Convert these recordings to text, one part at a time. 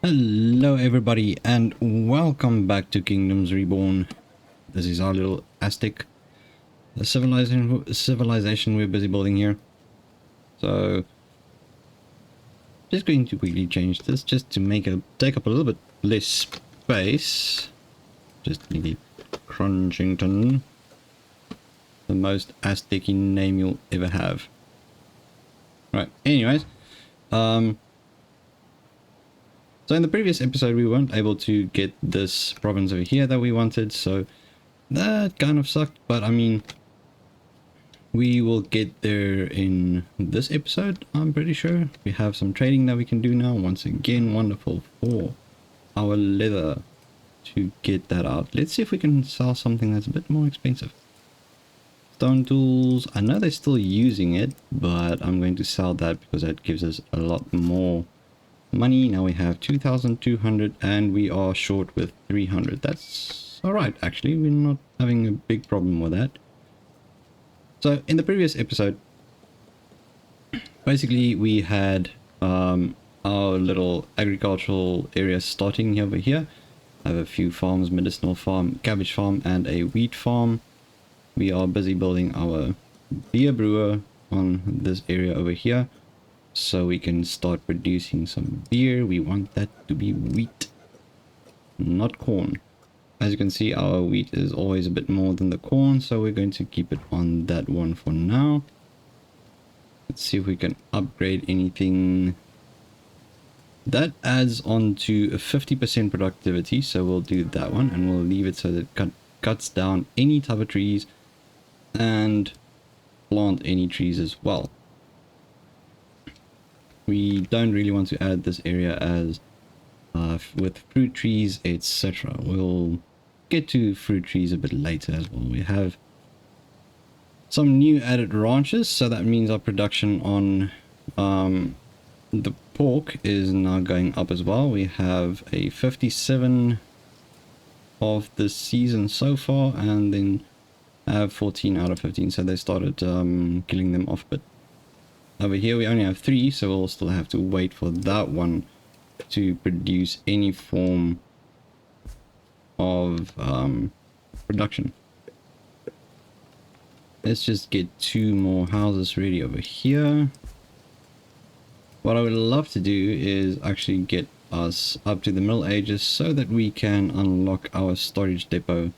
Hello everybody and welcome back to Kingdoms Reborn. This is our little Aztec civilization we're busy building here. So just going to quickly change this just to make it take up a little bit less space. Just need it Crunchington, the most Aztec name you'll ever have. Right, anyways, so in the previous episode we weren't able to get this province over here that we wanted, so that kind of sucked, but I mean, we will get there in this episode, I'm pretty sure. We have some trading that we can do now, once again, wonderful for our leather to get that out. Let's see if we can sell something that's a bit more expensive. Stone tools, I know they're still using it, but I'm going to sell that because that gives us a lot more money. Now we have 2,200 and we are short with 300. That's all right, actually. We're not having a big problem with that. So in the previous episode, basically we had our little agricultural area starting over here. I have a few farms, medicinal farm, cabbage farm, and a wheat farm. We are busy building our beer brewer on this area over here, so we can start producing some beer. We want that to be wheat, not corn. As you can see, our wheat is always a bit more than the corn, so we're going to keep it on that one for now. Let's see if we can upgrade anything. That adds on to a 50% productivity, so we'll do that one, and we'll leave it so that it cuts down any type of trees and plant any trees as well. We don't really want to add this area as with fruit trees, etc. We'll get to fruit trees a bit later as well. We have some new added ranches, so that means our production on the pork is now going up as well. We have a 57 of the season so far, and then have 14 out of 15, so they started killing them off. But over here we only have 3, so we'll still have to wait for that one to produce any form of production. Let's just get 2 more houses ready over here. What I would love to do is actually get us up to the Middle Ages so that we can unlock our storage depot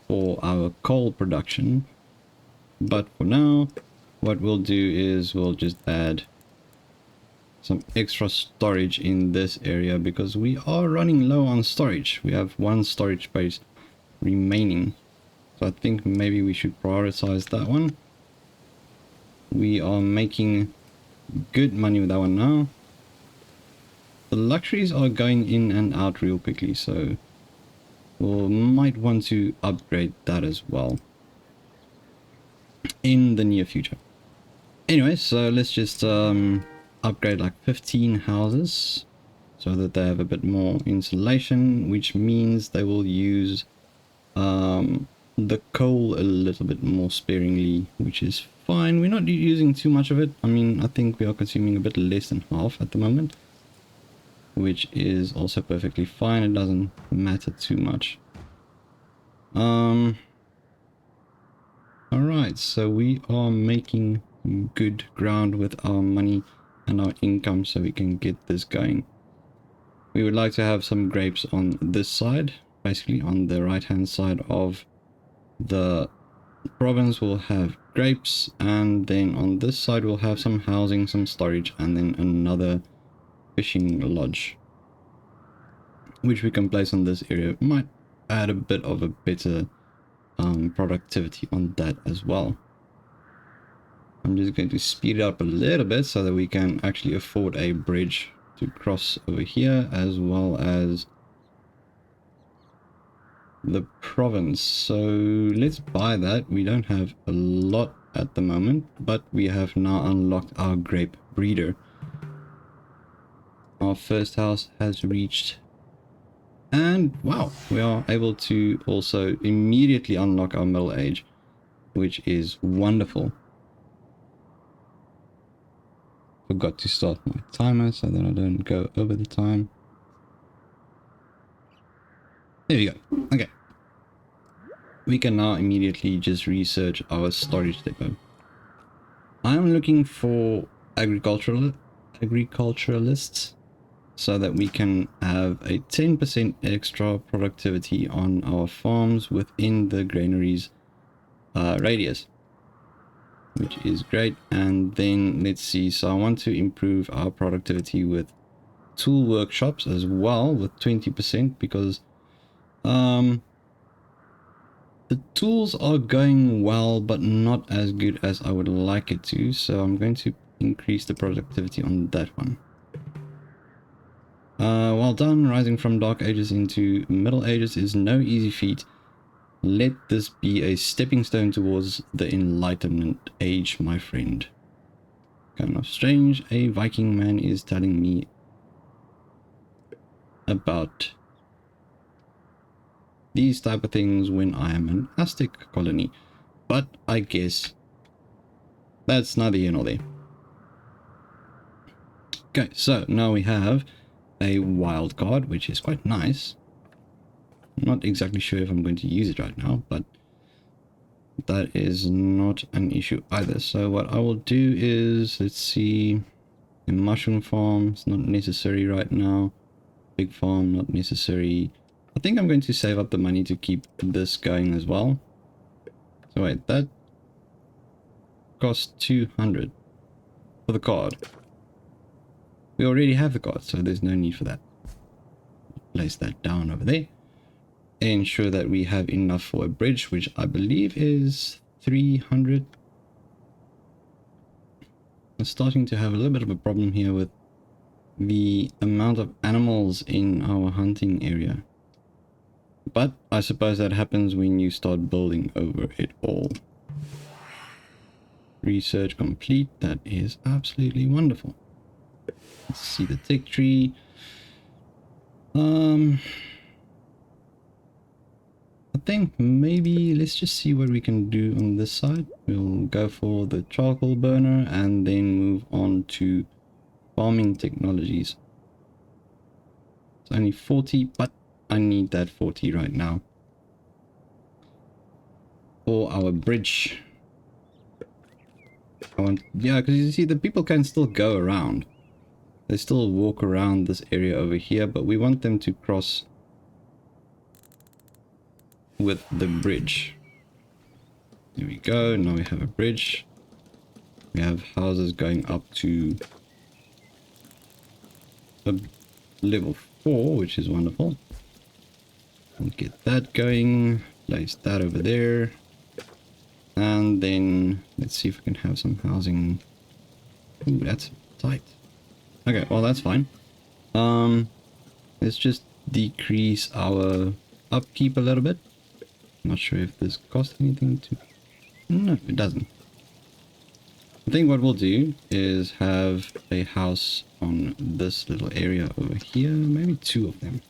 for our coal production. But for now, what we'll do is we'll just add some extra storage in this area because we are running low on storage. We have 1 storage space remaining, so I think maybe we should prioritize that one. We are making good money with that one now. The luxuries are going in and out real quickly, so we might want to upgrade that as well in the near future. Anyway, so let's just upgrade like 15 houses so that they have a bit more insulation, which means they will use the coal a little bit more sparingly, which is fine. We're not using too much of it. I mean, I think we are consuming a bit less than half at the moment, which is also perfectly fine. It doesn't matter too much. Alright, so we are making good ground with our money and our income, so we can get this going. We would like to have some grapes on this side, basically on the right hand side of the province we'll have grapes, and then on this side we'll have some housing, some storage, and then another fishing lodge, which we can place on this area. It might add a bit of a better productivity on that as well. I'm just going to speed it up a little bit so that we can actually afford a bridge to cross over here, as well as the province. So let's buy that. We don't have a lot at the moment, but we have now unlocked our grape breeder. Our first house has reached, and wow, we are able to also immediately unlock our middle age, which is wonderful. Forgot to start my timer so that I don't go over the time. There we go. Okay. We can now immediately just research our storage depot. I'm looking for agriculturalists so that we can have a 10% extra productivity on our farms within the granaries radius, which is great. And then let's see, so I want to improve our productivity with tool workshops as well with 20% because the tools are going well, but not as good as I would like it to. So I'm going to increase the productivity on that one. Well done. Rising from Dark Ages into Middle Ages is no easy feat. Let this be a stepping stone towards the Enlightenment Age, my friend. Kind of strange. A Viking man is telling me about these type of things when I am an Aztec colony. But I guess that's neither here nor there. Okay, so now we have a wild card, which is quite nice. I'm not exactly sure if I'm going to use it right now, but that is not an issue either. So what I will do is, let's see, a mushroom farm is not necessary right now. Big farm, not necessary. I think I'm going to save up the money to keep this going as well. So wait, that costs 200 for the card. We already have the card, so there's no need for that. Place that down over there. Ensure that we have enough for a bridge, which I believe is 300. I'm starting to have a little bit of a problem here with the amount of animals in our hunting area. But I suppose that happens when you start building over it all. Research complete. That is absolutely wonderful. Let's see the tech tree. I think maybe let's just see what we can do on this side. We'll go for the charcoal burner and then move on to farming technologies. It's only 40, but I need that 40 right now for our bridge. Yeah, because you see the people can still go around. They still walk around this area over here, but we want them to cross with the bridge. There we go. Now we have a bridge. We have houses going up to a level 4, which is wonderful. We'll get that going. Place that over there. And then let's see if we can have some housing. Ooh, that's tight. Okay, well that's fine. Let's just decrease our upkeep a little bit. Not sure if this costs anything to... No, it doesn't. I think what we'll do is have a house on this little area over here. Maybe 2 of them.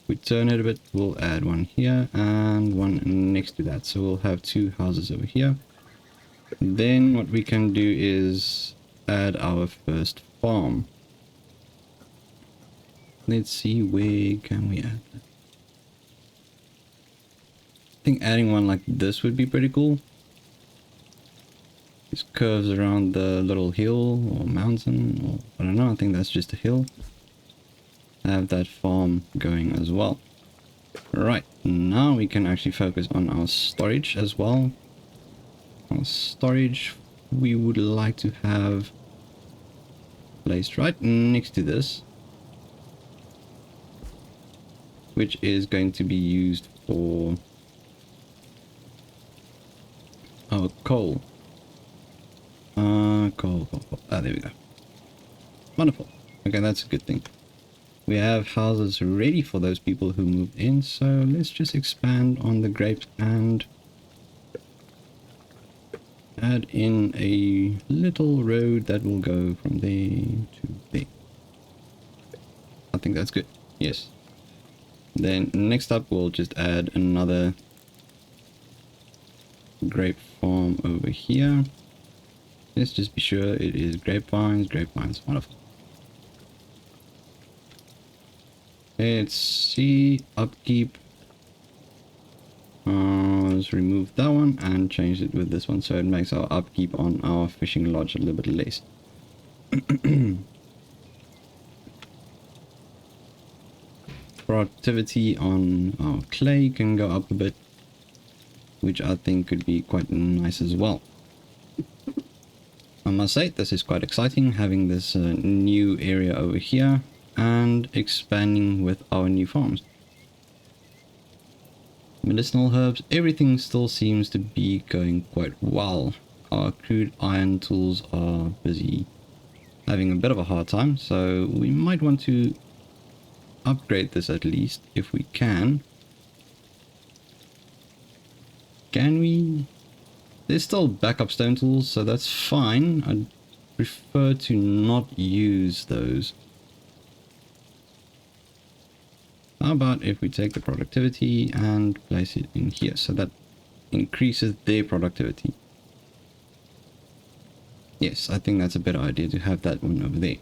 If we turn it a bit, we'll add one here and one next to that. So we'll have 2 houses over here. Then what we can do is add our first farm. Let's see, where can we add that? I think adding one like this would be pretty cool. This curves around the little hill or mountain, or I don't know, I think that's just a hill. Have that farm going as well. Right, now we can actually focus on our storage as well. Our storage we would like to have placed right next to this, which is going to be used for our coal. Coal. Ah, there we go. Wonderful. Okay, that's a good thing. We have houses ready for those people who moved in, so let's just expand on the grapes and add in a little road that will go from there to there. I think that's good. Yes. Then next up we'll just add another grape farm over here. Let's just be sure it is grapevines. Wonderful. Let's see, upkeep Let's remove that one and change it with this one, so it makes our upkeep on our fishing lodge a little bit less. Productivity on our clay can go up a bit, which I think could be quite nice as well. I must say, this is quite exciting, having this new area over here and expanding with our new farms. Medicinal herbs, everything still seems to be going quite well. Our crude iron tools are busy having a bit of a hard time, so we might want to upgrade this at least if we can. Can we? There's still backup stone tools, so that's fine. I'd prefer to not use those. How about if we take the productivity and place it in here, so that increases their productivity. Yes, I think that's a better idea to have that one over there.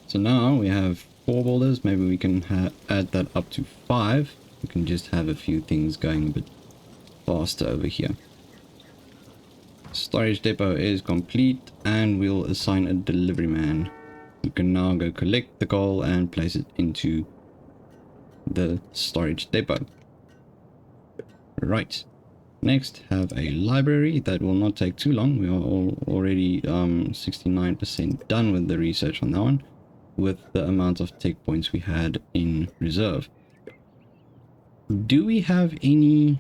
So now we have 4 boulders. Maybe we can add that up to 5. We can just have a few things going a bit faster over here. Storage depot is complete, and we'll assign a delivery man. We can now go collect the coal and place it into the storage depot. Right. Next, have a library. That will not take too long. We are already 69% done with the research on that one, with the amount of tech points we had in reserve. Do we have any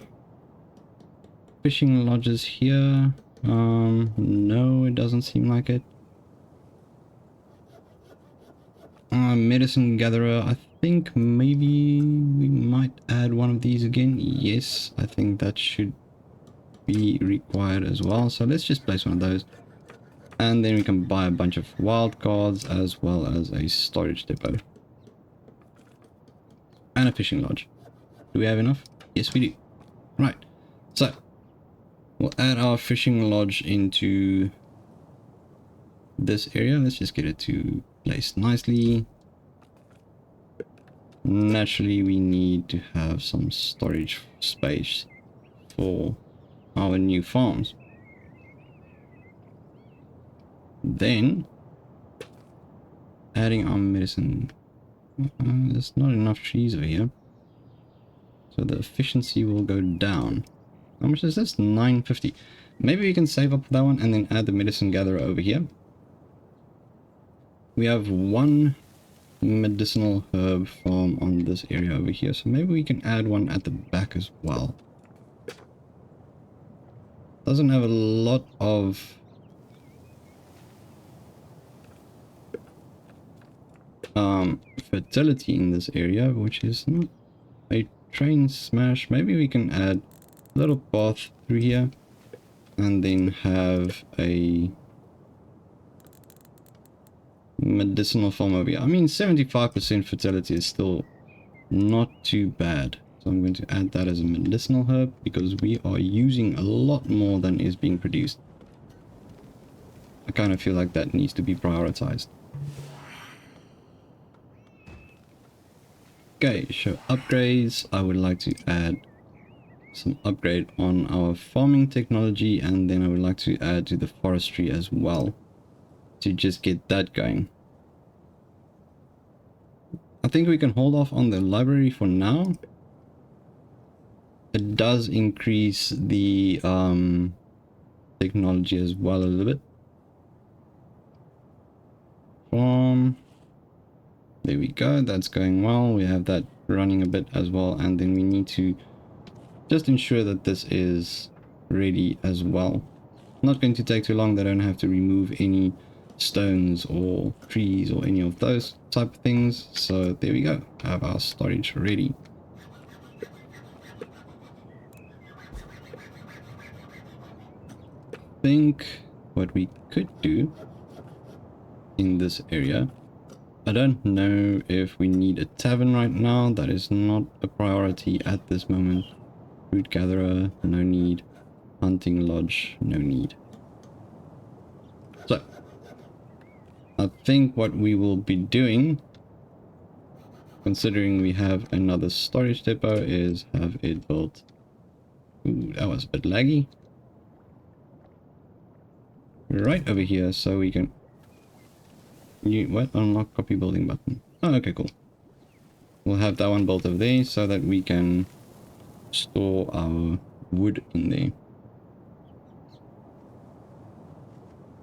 fishing lodges here? No, it doesn't seem like it. Medicine gatherer, I think maybe we might add one of these again. Yes, I think that should be required as well. So let's just place one of those. And then we can buy a bunch of wild cards as well as a storage depot. And a fishing lodge. Do we have enough? Yes, we do. Right. So we'll add our fishing lodge into this area. Let's just get it to place nicely. Naturally, we need to have some storage space for our new farms. Then adding our medicine. There's not enough trees over here, so the efficiency will go down. How much is this? 950. Maybe we can save up that one and then add the medicine gatherer over here. We have one medicinal herb farm on this area over here, so maybe we can add one at the back as well. Doesn't have a lot of fertility in this area, which is not a train smash. Maybe we can add a little path through here and then have a medicinal farm over here. I mean, 75% fertility is still not too bad. So I'm going to add that as a medicinal herb because we are using a lot more than is being produced. I kind of feel like that needs to be prioritized. Okay, show upgrades. I would like to add some upgrade on our farming technology, and then I would like to add to the forestry as well to just get that going. I think we can hold off on the library for now. It does increase the technology as well a little bit. There we go, that's going well. We have that running a bit as well, and then we need to just ensure that this is ready as well. Not going to take too long. They don't have to remove any stones or trees or any of those type of things. So there we go, have our storage ready. I think what we could do in this area, I don't know if we need a tavern right now. That is not a priority at this moment. Fruit gatherer, no need. Hunting lodge, no need. So I think what we will be doing considering we have another storage depot, is have it built. Ooh, that was a bit laggy. Right over here, so we can... what? Unlock copy building button. Oh, okay, cool. We'll have that one built over there so that we can store our wood in there.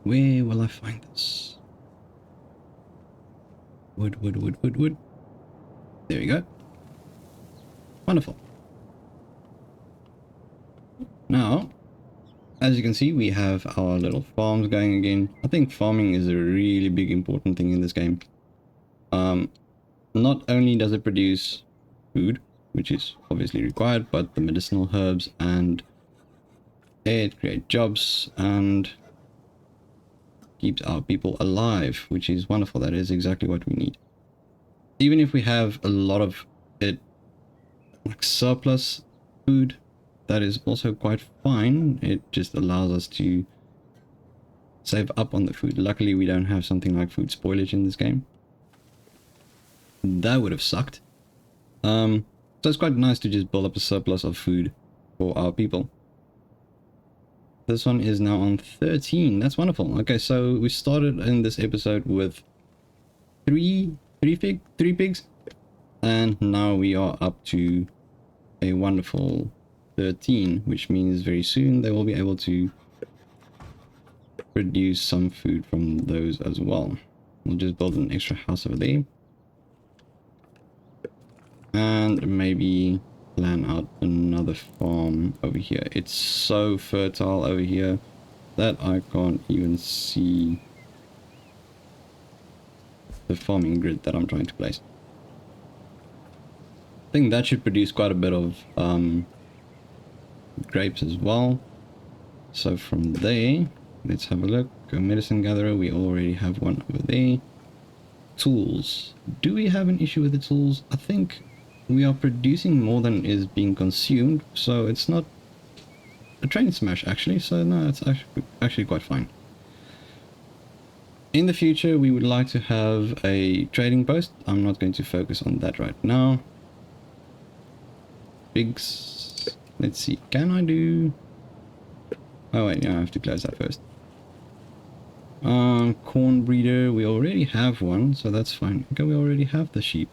Where will I find this? Wood, wood, wood, wood, wood. There we go. Wonderful. Now, as you can see, we have our little farms going again. I think farming is a really big important thing in this game. Not only does it produce food, which is obviously required, but the medicinal herbs, and it creates jobs and keeps our people alive, which is wonderful. That is exactly what we need. Even if we have a lot of it, like surplus food, that is also quite fine. It just allows us to save up on the food. Luckily, we don't have something like food spoilage in this game. That would have sucked. So it's quite nice to just build up a surplus of food for our people. This one is now on 13. That's wonderful. Okay, so we started in this episode with three pigs, and now we are up to a wonderful 13, which means very soon they will be able to produce some food from those as well. We'll just build an extra house over there. And maybe plan out another farm over here. It's so fertile over here that I can't even see the farming grid that I'm trying to place. I think that should produce quite a bit of grapes as well. So from there, let's have a look. A medicine gatherer, we already have one over there. Tools. Do we have an issue with the tools? I think we are producing more than is being consumed, so it's not a train smash actually, so no, it's actually quite fine. In the future, we would like to have a trading post. I'm not going to focus on that right now. Pigs. Let's see, can I do... oh wait, yeah, I have to close that first. Corn breeder, we already have one, so that's fine. Okay, we already have the sheep.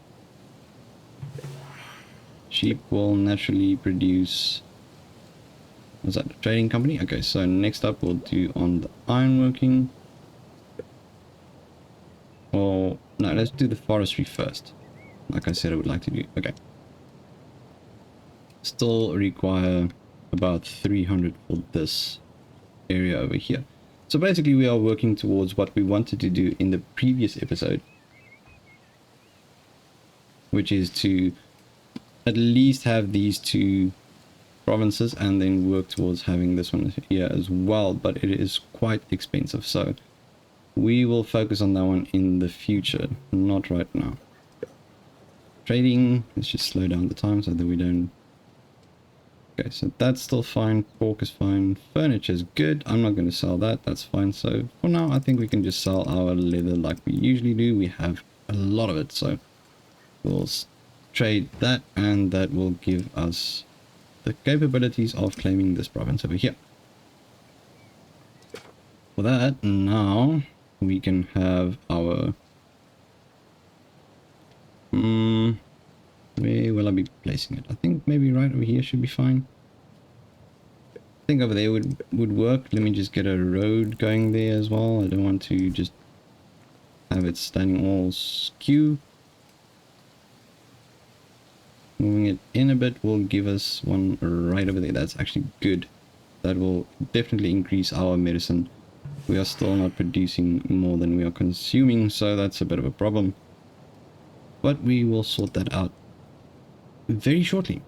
Sheep will naturally produce... what's that, a trading company? Okay, so next up we'll do on the ironworking. Or, no, let's do the forestry first. Like I said I would like to do. Okay. Still require about 300 for this area over here. So basically we are working towards what we wanted to do in the previous episode, which is to at least have these two provinces and then work towards having this one here as well, but it is quite expensive, so we will focus on that one in the future, not right now. Trading, let's just slow down the time so that we don't... okay, so that's still fine. Pork is fine. Furniture is good. I'm not going to sell that. That's fine. So for now, I think we can just sell our leather like we usually do. We have a lot of it, so we'll trade that, and that will give us the capabilities of claiming this province over here. For that, now we can have our... where will I be placing it? I think maybe right over here should be fine. I think over there would work. Let me just get a road going there as well. I don't want to just have it standing all skew. Moving it in a bit will give us one right over there. That's actually good. That will definitely increase our medicine. We are still not producing more than we are consuming, so that's a bit of a problem. But we will sort that out very shortly.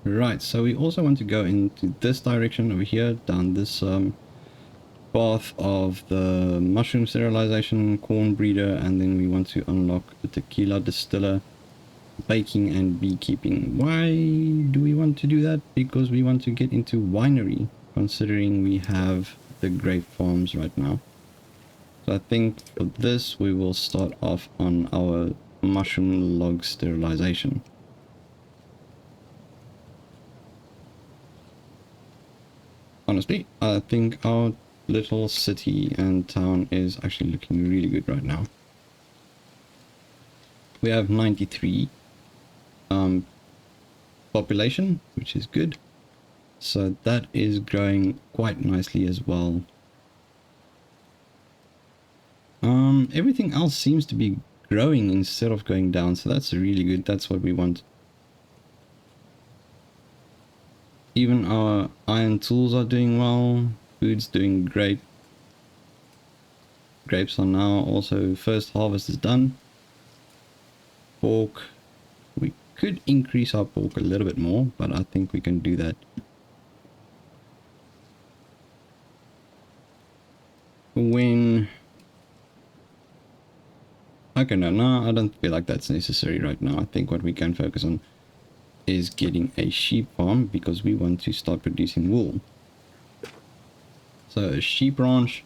Right, so we also want to go into this direction over here, down this path of the mushroom sterilization, corn breeder, and then we want to unlock the tequila distiller, baking and beekeeping. Why do we want to do that? Because we want to get into winery, considering we have the grape farms right now. So I think for this we will start off on our mushroom log sterilization. Honestly, I think our little city and town is actually looking really good right now. We have 93 population, which is good. So that is growing quite nicely as well. Everything else seems to be growing instead of going down, so that's really good. That's what we want. Even our iron tools are doing well. Food's doing great. Grapes are now also, first harvest is done. Pork, we could increase our pork a little bit more, but I think we can do that. When... Okay, no, I don't feel like that's necessary right now. I think what we can focus on is getting a sheep farm because we want to start producing wool. So a sheep ranch.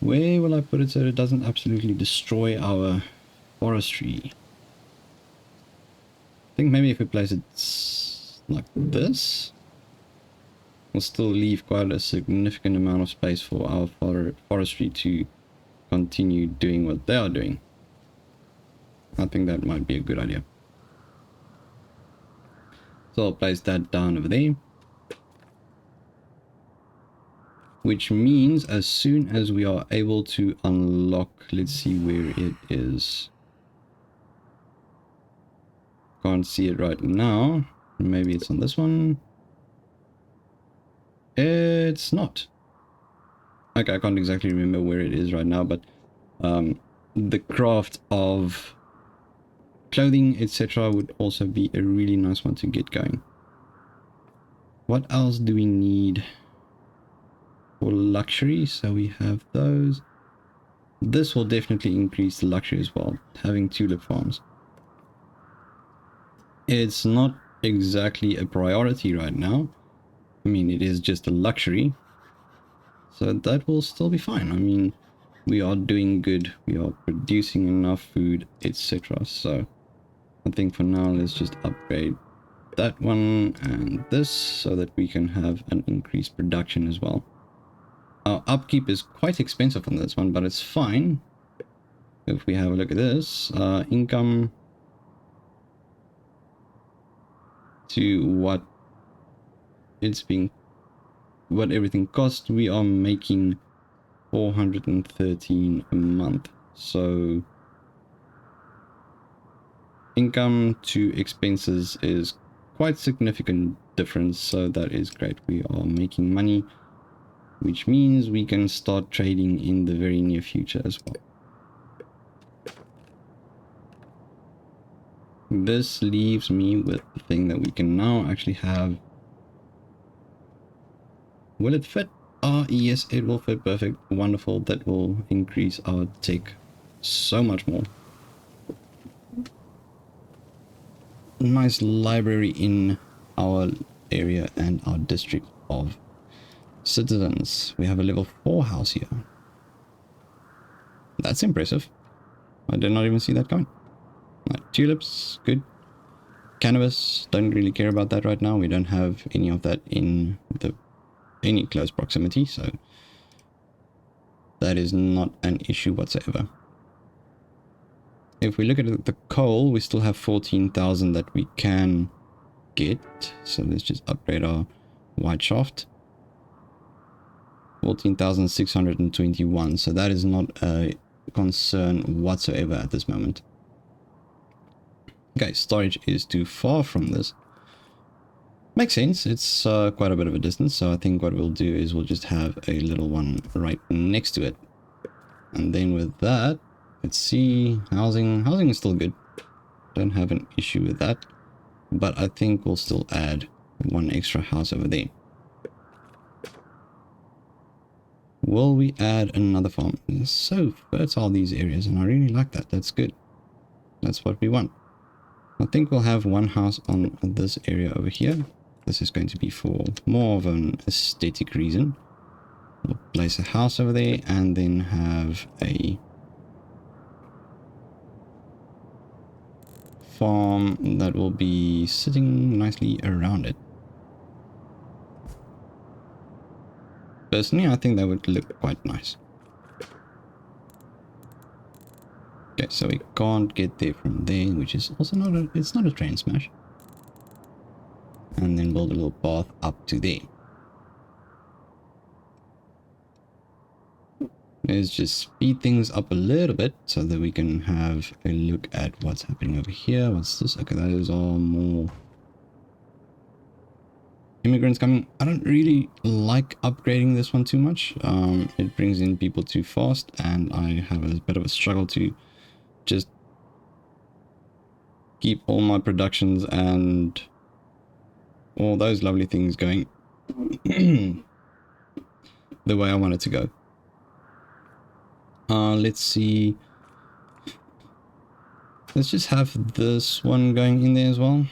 Where will I put it so it doesn't absolutely destroy our forestry? I think maybe if we place it like this, we'll still leave quite a significant amount of space for our forestry to continue doing what they are doing. I think that might be a good idea. So I'll place that down over there. Which means as soon as we are able to unlock, let's see where it is. Can't see it right now. Maybe it's on this one. It's not. Okay, I can't exactly remember where it is right now, but the craft of clothing, etc. would also be a really nice one to get going. What else do we need for luxury? So we have those. This will definitely increase the luxury as well, having tulip farms. It's not exactly a priority right now. I mean, it is just a luxury. So that will still be fine. I mean, we are doing good. We are producing enough food, etc. So I think for now, let's just upgrade that one and this so that we can have an increased production as well. Our upkeep is quite expensive on this one, but it's fine. If we have a look at this, income to what it's being, what everything costs, we are making 413 a month. So income to expenses is quite significant difference, so that is great. We are making money, which means we can start trading in the very near future as well. This leaves me with the thing that we can now actually have. Will it fit? Yes, it will fit perfect. Wonderful. That will increase our tech so much more. Nice library in our area and our district of citizens. We have a level 4 house here. That's impressive. I did not even see that coming. Tulips, good. Cannabis, don't really care about that right now. We don't have any of that in any close proximity, so that is not an issue whatsoever. If we look at the coal, we still have 14,000 that we can get. So let's just upgrade our white shaft. 14,621. So that is not a concern whatsoever at this moment. Okay, storage is too far from this. Makes sense. It's quite a bit of a distance. So I think what we'll do is we'll just have a little one right next to it. And then with that, let's see, housing is still good. Don't have an issue with that. But I think we'll still add one extra house over there. Will we add another farm? It's so fertile, these areas, and I really like that. That's good. That's what we want. I think we'll have one house on this area over here. This is going to be for more of an aesthetic reason. We'll place a house over there and then have a farm that will be sitting nicely around it. Personally, I think that would look quite nice. Okay, so we can't get there from there, which is also it's not a train smash. And then build a little path up to there. Let's just speed things up a little bit so that we can have a look at what's happening over here. What's this? Okay, those are more immigrants coming. I don't really like upgrading this one too much. It brings in people too fast, and I have a bit of a struggle to just keep all my productions and all those lovely things going the way I want it to go. Let's see. Let's just have this one going in there as well.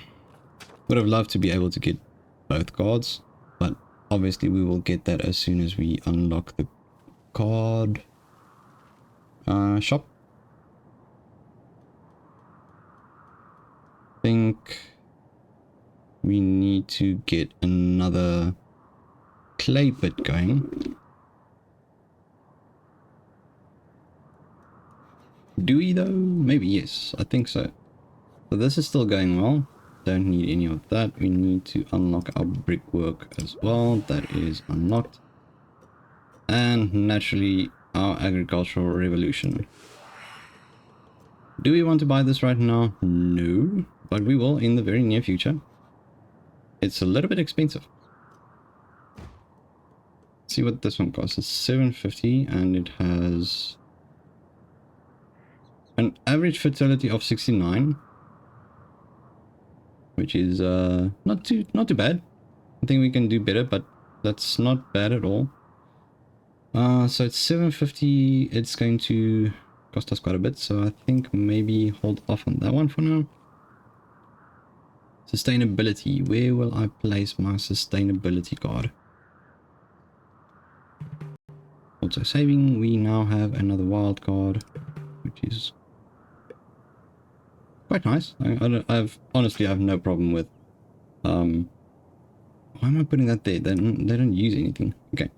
Would have loved to be able to get both cards, but obviously we will get that as soon as we unlock the card shop. I think we need to get another clay pit going. Do we though? Maybe yes, I think so. So this is still going well. Don't need any of that. We need to unlock our brickwork as well. That is unlocked. And naturally our agricultural revolution. Do we want to buy this right now? No, but we will in the very near future. It's a little bit expensive. Let's see what this one costs. It's 750 and it has an average fertility of 69, which is not too bad. I think we can do better, but that's not bad at all. So it's 750. It's going to cost us quite a bit, so I think maybe hold off on that one for now. Sustainability. Where will I place my sustainability card? Also saving. We now have another wild card, which is quite nice. Honestly, I have no problem with. Why am I putting that there? They don't use anything. Okay.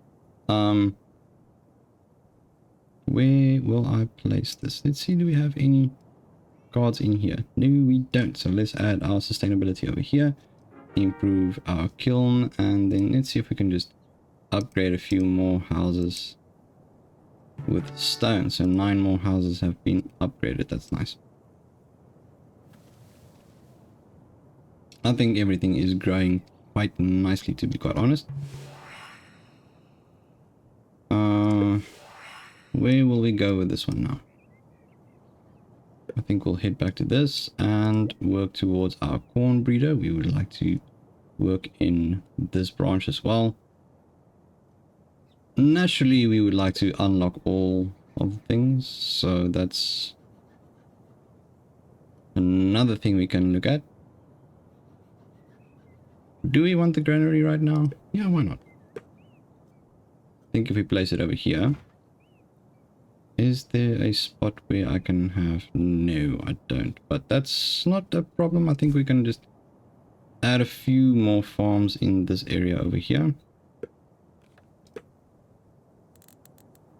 Where will I place this? Let's see. Do we have any cards in here? No, we don't. So let's add our sustainability over here. Improve our kiln, and then let's see if we can just upgrade a few more houses with stone. So 9 more houses have been upgraded. That's nice. I think everything is growing quite nicely, to be quite honest. Where will we go with this one now? I think we'll head back to this and work towards our corn breeder. We would like to work in this branch as well. Naturally, we would like to unlock all of the things, so that's another thing we can look at. Do we want the granary right now? Yeah, why not? I think if we place it over here. Is there a spot where I can have... No, I don't. But that's not a problem. I think we can just add a few more farms in this area over here.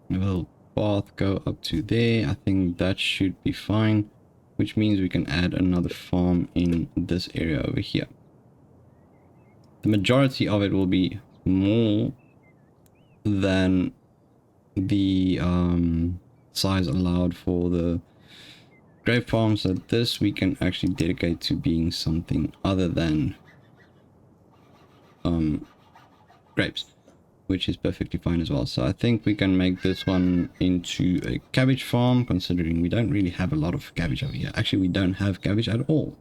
A little path go up to there. I think that should be fine. Which means we can add another farm in this area over here. The majority of it will be more than the size allowed for the grape farm, so this we can actually dedicate to being something other than grapes, which is perfectly fine as well. So I think we can make this one into a cabbage farm, considering we don't really have a lot of cabbage over here. Actually, we don't have cabbage at all.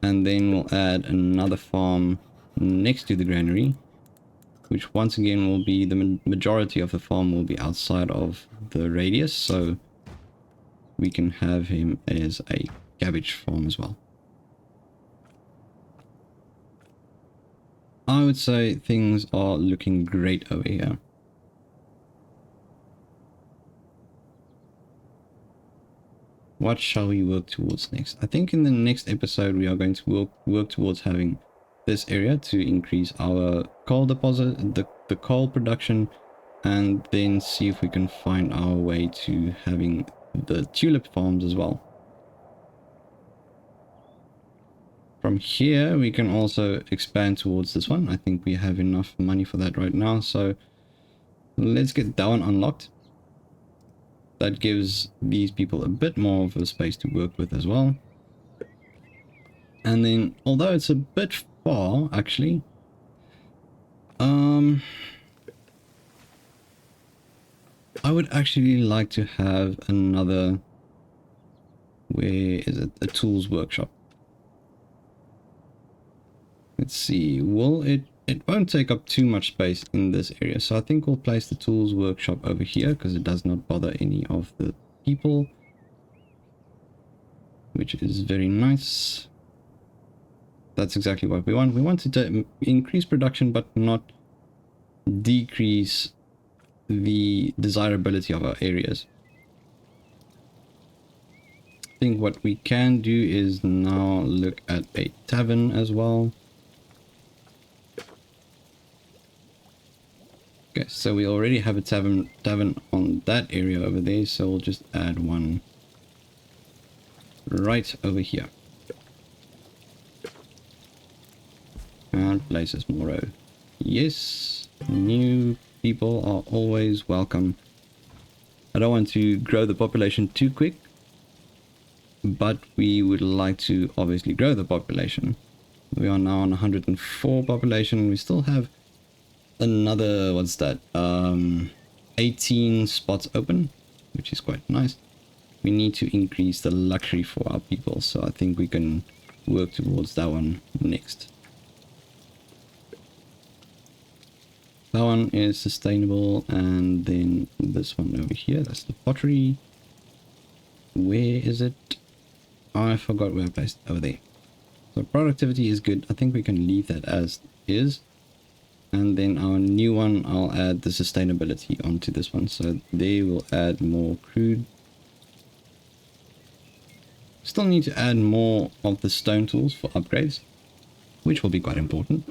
And then we'll add another farm next to the granary, which once again will be the majority of the farm will be outside of the radius, so we can have him as a cabbage farm as well. I would say things are looking great over here. What shall we work towards next? I think in the next episode we are going to work towards having this area to increase our coal deposit, the coal production, and then see if we can find our way to having the tulip farms as well. From here we can also expand towards this one. I think we have enough money for that right now, so let's get that one unlocked. That gives these people a bit more of a space to work with as well. And then, although it's a bit far, actually, I would actually like to have another, where is it, a tools workshop. Let's see, well, it won't take up too much space in this area, so I think we'll place the tools workshop over here because it does not bother any of the people, which is very nice. That's exactly what we want. We want to increase production but not decrease the desirability of our areas. I think what we can do is now look at a tavern as well. Okay, so we already have a tavern on that area over there, so we'll just add one right over here. And places more. Yes, new people are always welcome. I don't want to grow the population too quick, but we would like to obviously grow the population. We are now on 104 population. We still have another, what's that, 18 spots open, which is quite nice. We need to increase the luxury for our people, so I think we can work towards that one next. That one is sustainable, and then this one over here, that's the pottery. Where is it? I forgot where I placed it. Over there. So productivity is good. I think we can leave that as is. And then our new one, I'll add the sustainability onto this one. So they will add more crude. Still need to add more of the stone tools for upgrades, which will be quite important.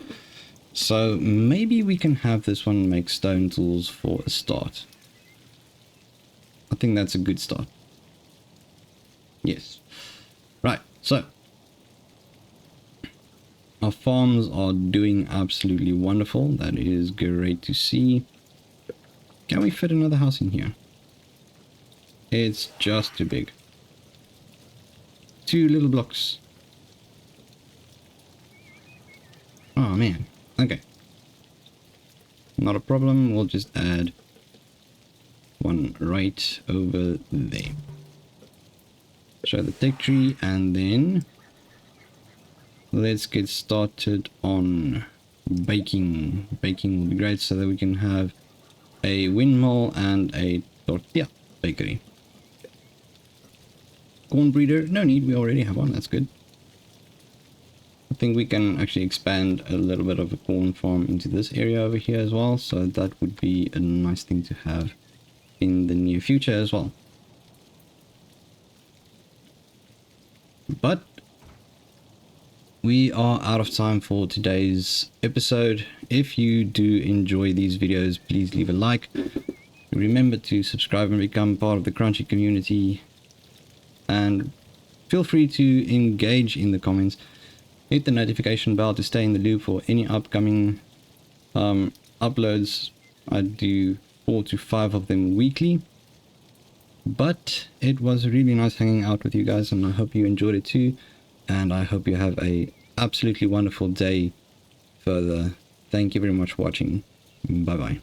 So maybe we can have this one make stone tools for a start. I think that's a good start. Yes. Right, so our farms are doing absolutely wonderful. That is great to see. Can we fit another house in here? It's just too big. 2 little blocks. Oh man. Okay. Not a problem. We'll just add one right over there. Show the tech tree, and then let's get started on baking. Baking will be great so that we can have a windmill and a tortilla bakery. Corn breeder, no need, we already have one, that's good. I think we can actually expand a little bit of a corn farm into this area over here as well, so that would be a nice thing to have in the near future as well. But we are out of time for today's episode. If you do enjoy these videos, please leave a like. Remember to subscribe and become part of the Crunchy community. And feel free to engage in the comments. Hit the notification bell to stay in the loop for any upcoming uploads. I do 4 to 5 of them weekly. But it was really nice hanging out with you guys, and I hope you enjoyed it too. And I hope you have a absolutely wonderful day further. Thank you very much for watching. Bye bye.